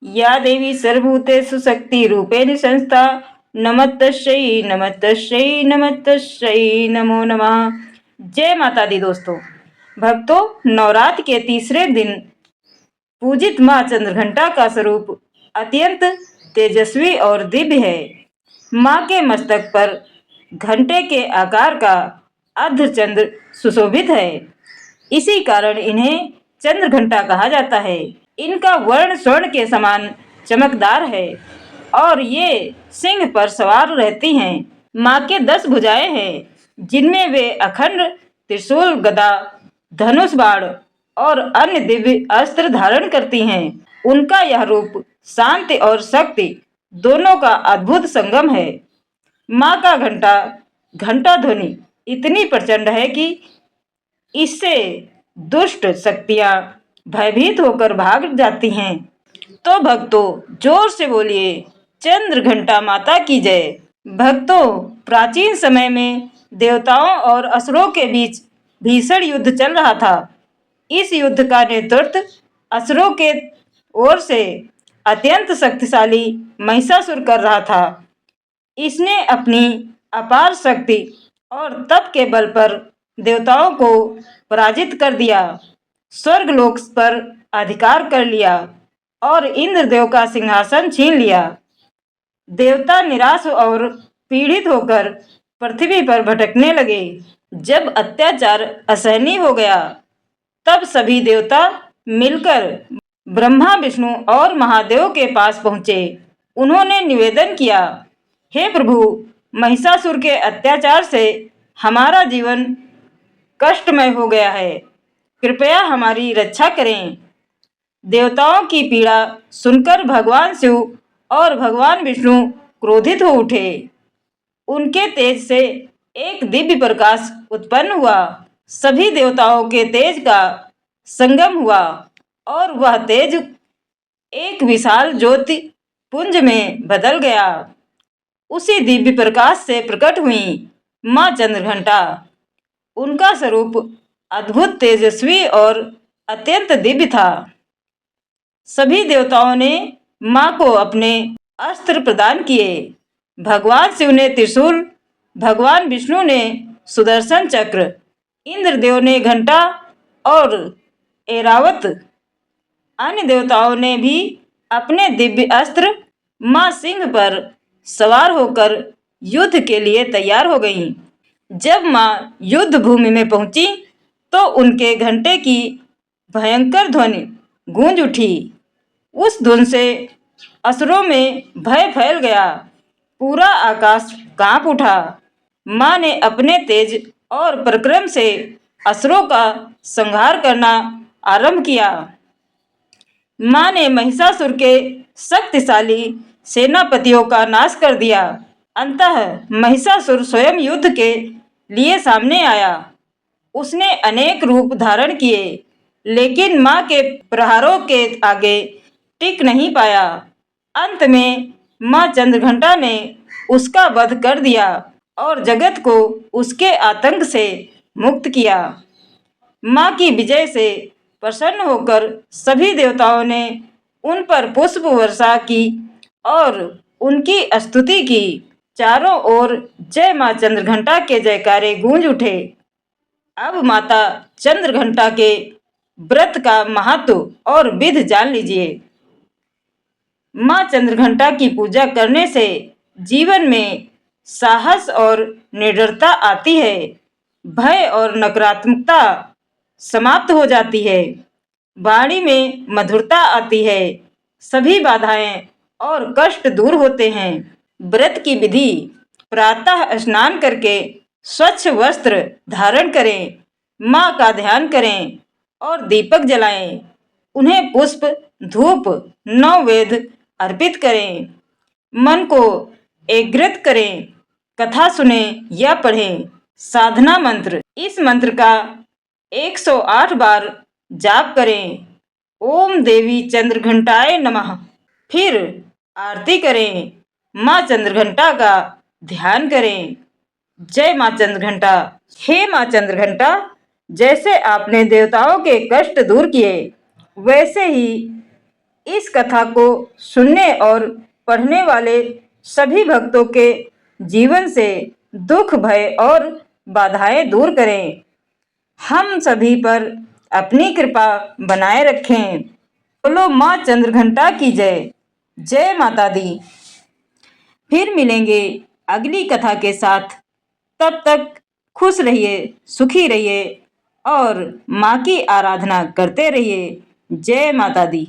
या देवी सर्वभूतेषु शक्तिरूपेण संस्था नमस्तस्यै नमस्तस्यै नमस्तस्यै नमो नमः। जय माता दी दोस्तों। भक्तों, नवरात्र के तीसरे दिन पूजित माँ चंद्रघंटा का स्वरूप अत्यंत तेजस्वी और दिव्य है। माँ के मस्तक पर घंटे के आकार का अर्धचंद्र सुशोभित है। इसी कारण इन्हें चंद्रघंटा कहा जाता है। इनका वर्ण स्वर्ण के समान चमकदार है और ये सिंह पर सवार रहती हैं। माँ के 10 भुजाएं हैं, जिनमें वे अखंड त्रिशूल, गदा, धनुष, बाण और अन्य दिव्य अस्त्र धारण करती हैं। उनका यह रूप शांति और शक्ति दोनों का अद्भुत संगम है। माँ का घंटा ध्वनि इतनी प्रचंड है कि इससे दुष्ट शक्तियां भयभीत होकर भाग जाती हैं। तो भक्तों, जोर से बोलिए, चंद्रघंटा माता की जय। भक्तों, प्राचीन समय में देवताओं और असुरों के बीच भीषण युद्ध चल रहा था। इस युद्ध का नेतृत्व असुरों के ओर से अत्यंत शक्तिशाली महिषासुर कर रहा था। इसने अपनी अपार शक्ति और तप के बल पर देवताओं को पराजित कर दिया, स्वर्गलोक पर अधिकार कर लिया और इंद्रदेव का सिंहासन छीन लिया। देवता निराश और पीड़ित होकर पृथ्वी पर भटकने लगे। जब अत्याचार असहनीय हो गया, तब सभी देवता मिलकर ब्रह्मा, विष्णु और महादेव के पास पहुंचे। उन्होंने निवेदन किया, हे प्रभु, महिषासुर के अत्याचार से हमारा जीवन कष्टमय हो गया है, कृपया हमारी रक्षा करें। देवताओं की पीड़ा सुनकर भगवान शिव और भगवान विष्णु क्रोधित हो उठे। उनके तेज से एक दिव्य प्रकाश उत्पन्न हुआ। सभी देवताओं के तेज का संगम हुआ और वह तेज एक विशाल ज्योति पुंज में बदल गया। उसी दिव्य प्रकाश से प्रकट हुई माँ चंद्रघंटा। उनका स्वरूप अद्भुत, तेजस्वी और अत्यंत दिव्य था। सभी देवताओं ने माँ को अपने अस्त्र प्रदान किए। भगवान शिव ने त्रिशूल, भगवान विष्णु ने सुदर्शन चक्र, इंद्रदेव ने घंटा और ऐरावत, अन्य देवताओं ने भी अपने दिव्य अस्त्र माँ सिंह पर सवार होकर युद्ध के लिए तैयार हो गईं। जब माँ युद्ध भूमि में पहुंची तो उनके घंटे की भयंकर ध्वनि गूंज उठी। उस धुन से असुरों में भय फैल गया, पूरा आकाश कांप उठा। माँ ने अपने तेज और पराक्रम से असुरों का संहार करना आरंभ किया। माँ ने महिषासुर के शक्तिशाली सेनापतियों का नाश कर दिया। अंततः महिषासुर स्वयं युद्ध के लिए सामने आया। उसने अनेक रूप धारण किए, लेकिन माँ के प्रहारों के आगे टिक नहीं पाया। अंत में माँ चंद्रघंटा ने उसका वध कर दिया और जगत को उसके आतंक से मुक्त किया। माँ की विजय से प्रसन्न होकर सभी देवताओं ने उन पर पुष्प वर्षा की और उनकी स्तुति की। चारों ओर जय माँ चंद्रघंटा के जयकारे गूंज उठे। अब माता चंद्रघंटा के व्रत का महत्व और विधि जान लीजिए। माँ चंद्रघंटा की पूजा करने से जीवन में साहस और निडरता आती है, भय और नकारात्मकता समाप्त हो जाती है, वाणी में मधुरता आती है, सभी बाधाएं और कष्ट दूर होते हैं। व्रत की विधि: प्रातः स्नान करके स्वच्छ वस्त्र धारण करें, माँ का ध्यान करें और दीपक जलाएं। उन्हें पुष्प, धूप, 9 वेद अर्पित करें। मन को एकाग्रित करें, कथा सुने या पढ़ें। साधना मंत्र: इस मंत्र का 108 बार जाप करें। ओम देवी चंद्रघंटाय नमः। फिर आरती करें, माँ चंद्रघंटा का ध्यान करें। जय माँ चंद्रघंटा। हे माँ चंद्रघंटा, जैसे आपने देवताओं के कष्ट दूर किए, वैसे ही इस कथा को सुनने और पढ़ने वाले सभी भक्तों के जीवन से दुख भय और बाधाएं दूर करें। हम सभी पर अपनी कृपा बनाए रखें। बोलो माँ चंद्रघंटा की जय। जय माता दी। फिर मिलेंगे अगली कथा के साथ। तब तक खुश रहिए, सुखी रहिए और माँ की आराधना करते रहिए। जय माता दी।